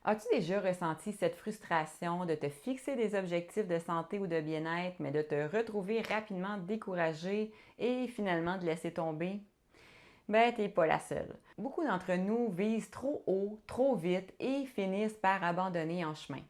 As-tu déjà ressenti cette frustration de te fixer des objectifs de santé ou de bien-être, mais de te retrouver rapidement découragé et finalement de laisser tomber? Ben, t'es pas la seule. Beaucoup d'entre nous visent trop haut, trop vite et finissent par abandonner en chemin.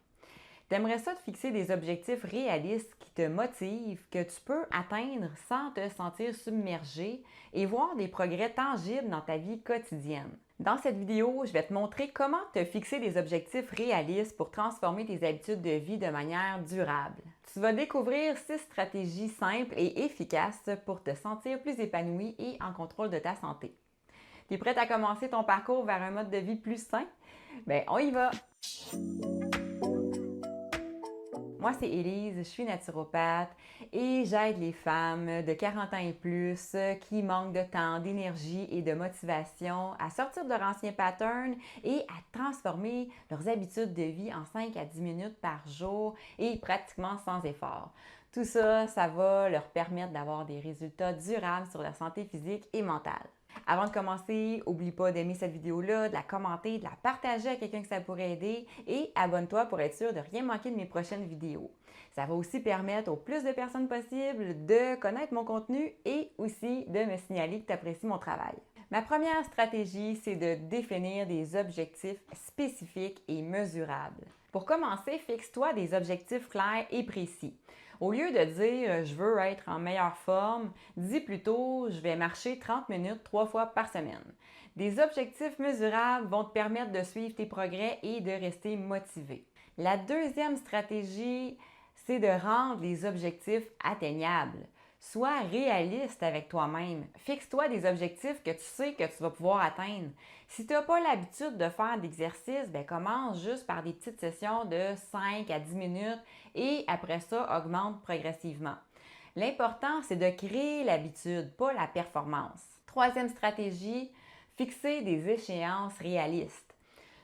T'aimerais ça te fixer des objectifs réalistes qui te motivent, que tu peux atteindre sans te sentir submergé et voir des progrès tangibles dans ta vie quotidienne. Dans cette vidéo, je vais te montrer comment te fixer des objectifs réalistes pour transformer tes habitudes de vie de manière durable. Tu vas découvrir 6 stratégies simples et efficaces pour te sentir plus épanoui et en contrôle de ta santé. Tu es prête à commencer ton parcours vers un mode de vie plus sain? Ben, on y va! Moi, c'est Élise, je suis naturopathe et j'aide les femmes de 40 ans et plus qui manquent de temps, d'énergie et de motivation à sortir de leurs anciens patterns et à transformer leurs habitudes de vie en 5 à 10 minutes par jour et pratiquement sans effort. Tout ça, ça va leur permettre d'avoir des résultats durables sur leur santé physique et mentale. Avant de commencer, n'oublie pas d'aimer cette vidéo-là, de la commenter, de la partager à quelqu'un que ça pourrait aider et abonne-toi pour être sûr de rien manquer de mes prochaines vidéos. Ça va aussi permettre au plus de personnes possible de connaître mon contenu et aussi de me signaler que tu apprécies mon travail. Ma première stratégie, c'est de définir des objectifs spécifiques et mesurables. Pour commencer, fixe-toi des objectifs clairs et précis. Au lieu de dire je veux être en meilleure forme, dis plutôt je vais marcher 30 minutes 3 fois par semaine. Des objectifs mesurables vont te permettre de suivre tes progrès et de rester motivé. La deuxième stratégie, c'est de rendre les objectifs atteignables. Sois réaliste avec toi-même. Fixe-toi des objectifs que tu sais que tu vas pouvoir atteindre. Si tu n'as pas l'habitude de faire d'exercice, commence juste par des petites sessions de 5 à 10 minutes et après ça, augmente progressivement. L'important, c'est de créer l'habitude, pas la performance. Troisième stratégie, fixer des échéances réalistes.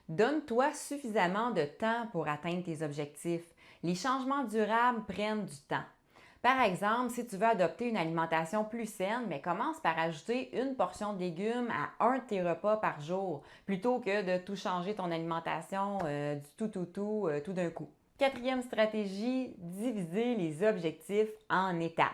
Donne-toi suffisamment de temps pour atteindre tes objectifs. Les changements durables prennent du temps. Par exemple, si tu veux adopter une alimentation plus saine, commence par ajouter une portion de légumes à un de tes repas par jour, plutôt que de tout changer ton alimentation du tout d'un coup. Quatrième stratégie, diviser les objectifs en étapes.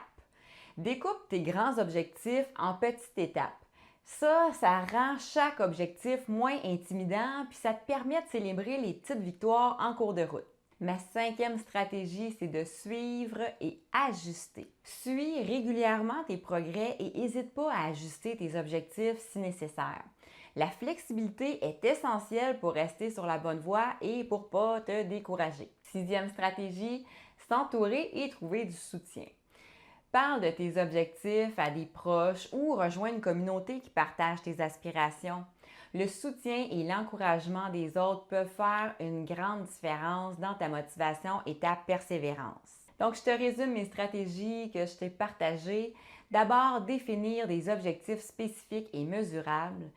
Découpe tes grands objectifs en petites étapes. Ça rend chaque objectif moins intimidant, puis ça te permet de célébrer les petites victoires en cours de route. Ma cinquième stratégie, c'est de suivre et ajuster. Suis régulièrement tes progrès et n'hésite pas à ajuster tes objectifs si nécessaire. La flexibilité est essentielle pour rester sur la bonne voie et pour ne pas te décourager. Sixième stratégie, s'entourer et trouver du soutien. Parle de tes objectifs à des proches ou rejoins une communauté qui partage tes aspirations. Le soutien et l'encouragement des autres peuvent faire une grande différence dans ta motivation et ta persévérance. Donc, je te résume mes stratégies que je t'ai partagées. D'abord, définir des objectifs spécifiques et mesurables.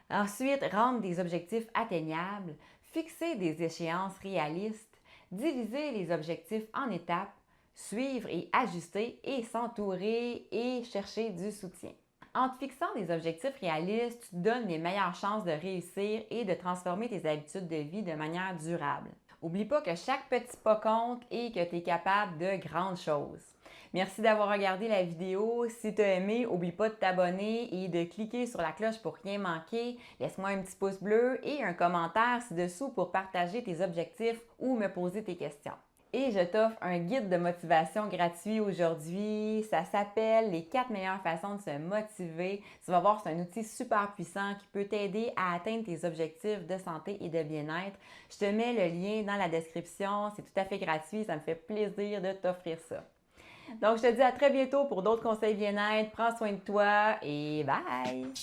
Ensuite, rendre des objectifs atteignables. Fixer des échéances réalistes. Diviser les objectifs en étapes. Suivre et ajuster et s'entourer et chercher du soutien. En te fixant des objectifs réalistes, tu te donnes les meilleures chances de réussir et de transformer tes habitudes de vie de manière durable. N'oublie pas que chaque petit pas compte et que tu es capable de grandes choses. Merci d'avoir regardé la vidéo. Si tu as aimé, n'oublie pas de t'abonner et de cliquer sur la cloche pour rien manquer. Laisse-moi un petit pouce bleu et un commentaire ci-dessous pour partager tes objectifs ou me poser tes questions. Et je t'offre un guide de motivation gratuit aujourd'hui. Ça s'appelle les 4 meilleures façons de se motiver. Tu vas voir, c'est un outil super puissant qui peut t'aider à atteindre tes objectifs de santé et de bien-être. Je te mets le lien dans la description. C'est tout à fait gratuit. Ça me fait plaisir de t'offrir ça. Donc, je te dis à très bientôt pour d'autres conseils bien-être. Prends soin de toi et bye!